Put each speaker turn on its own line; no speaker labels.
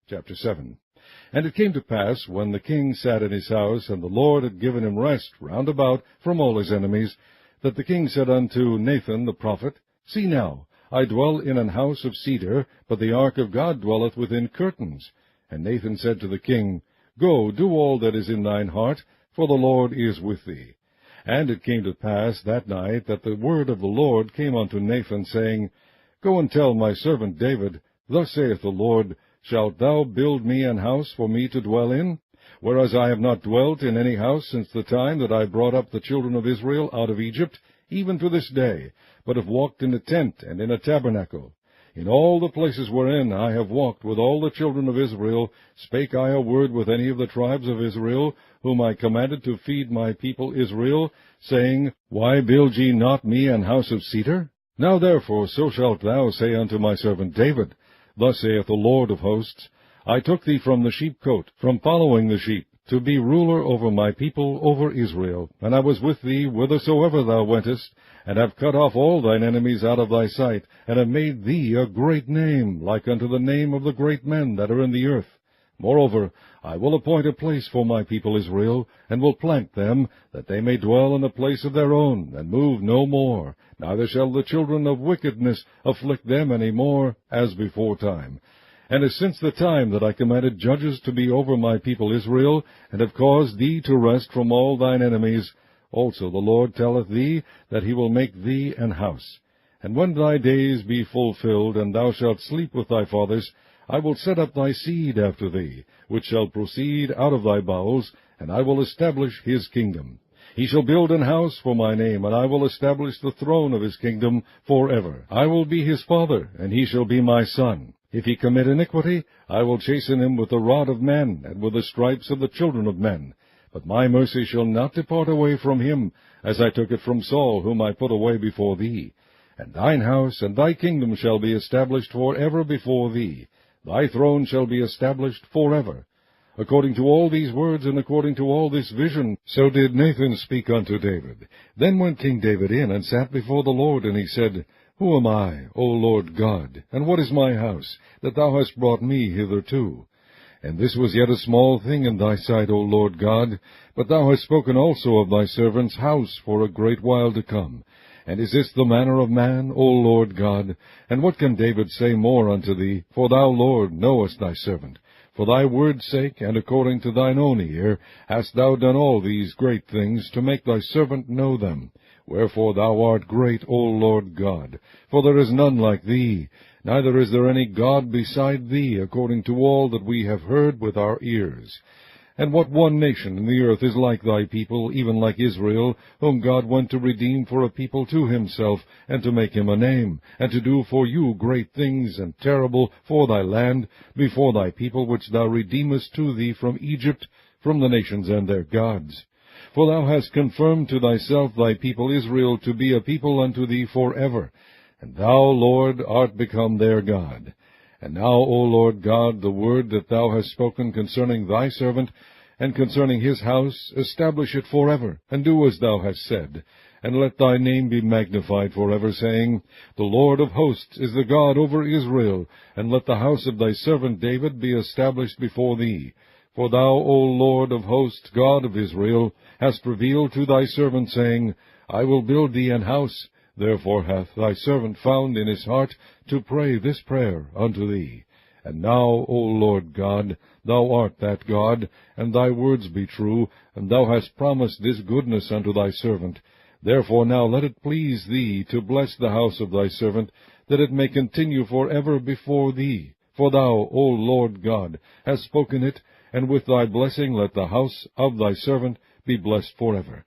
Chapter 7. And it came to pass, when the king sat in his house, and the Lord had given him rest round about from all his enemies, that the king said unto Nathan the prophet, See now, I dwell in an house of cedar, but the ark of God dwelleth within curtains. And Nathan said to the king, Go, do all that is in thine heart, for the Lord is with thee. And it came to pass that night that the word of the Lord came unto Nathan, saying, Go and tell my servant David, Thus saith the Lord, Shalt thou build me an house for me to dwell in? Whereas I have not dwelt in any house since the time that I brought up the children of Israel out of Egypt, even to this day, but have walked in a tent and in a tabernacle. In all the places wherein I have walked with all the children of Israel, spake I a word with any of the tribes of Israel, whom I commanded to feed my people Israel, saying, Why build ye not me an house of cedar? Now therefore so shalt thou say unto my servant David, Thus saith the Lord of hosts, I took thee from the sheepcote, from following the sheep, to be ruler over my people, over Israel. And I was with thee whithersoever thou wentest, and have cut off all thine enemies out of thy sight, and have made thee a great name, like unto the name of the great men that are in the earth. Moreover, I will appoint a place for my people Israel, and will plant them, that they may dwell in a place of their own, and move no more. Neither shall the children of wickedness afflict them any more, as before time. And as since the time that I commanded judges to be over my people Israel, and have caused thee to rest from all thine enemies, also the Lord telleth thee that he will make thee an house. And when thy days be fulfilled, and thou shalt sleep with thy fathers, I will set up thy seed after thee, which shall proceed out of thy bowels, and I will establish his kingdom. He shall build an house for my name, and I will establish the throne of his kingdom forever. I will be his father, and he shall be my son. If he commit iniquity, I will chasten him with the rod of men, and with the stripes of the children of men. But my mercy shall not depart away from him, as I took it from Saul, whom I put away before thee. And thine house and thy kingdom shall be established forever before thee. Thy throne shall be established forever. According to all these words, and according to all this vision, so did Nathan speak unto David. Then went King David in, and sat before the Lord, and he said, Who am I, O Lord God, and what is my house, that thou hast brought me hitherto? And this was yet a small thing in thy sight, O Lord God, but thou hast spoken also of thy servant's house for a great while to come. And is this the manner of man, O Lord God? And what can David say more unto thee? For thou, Lord, knowest thy servant. For thy word's sake, and according to thine own ear, hast thou done all these great things, to make thy servant know them. Wherefore thou art great, O Lord God, for there is none like thee, neither is there any God beside thee, according to all that we have heard with our ears. And what one nation in the earth is like thy people, even like Israel, whom God went to redeem for a people to himself, and to make him a name, and to do for you great things and terrible for thy land, before thy people which thou redeemest to thee from Egypt, from the nations and their gods? For thou hast confirmed to thyself thy people Israel to be a people unto thee forever, and thou, Lord, art become their God. And now, O Lord God, the word that thou hast spoken concerning thy servant, and concerning his house, establish it forever, and do as thou hast said. And let thy name be magnified forever, saying, The Lord of hosts is the God over Israel, and let the house of thy servant David be established before thee. For thou, O Lord of hosts, God of Israel, hast revealed to thy servant, saying, I will build thee an house. Therefore hath thy servant found in his heart to pray this prayer unto thee. And now, O Lord God, thou art that God, and thy words be true, and thou hast promised this goodness unto thy servant. Therefore now let it please thee to bless the house of thy servant, that it may continue forever before thee. For thou, O Lord God, hast spoken it, and with thy blessing let the house of thy servant be blessed forever.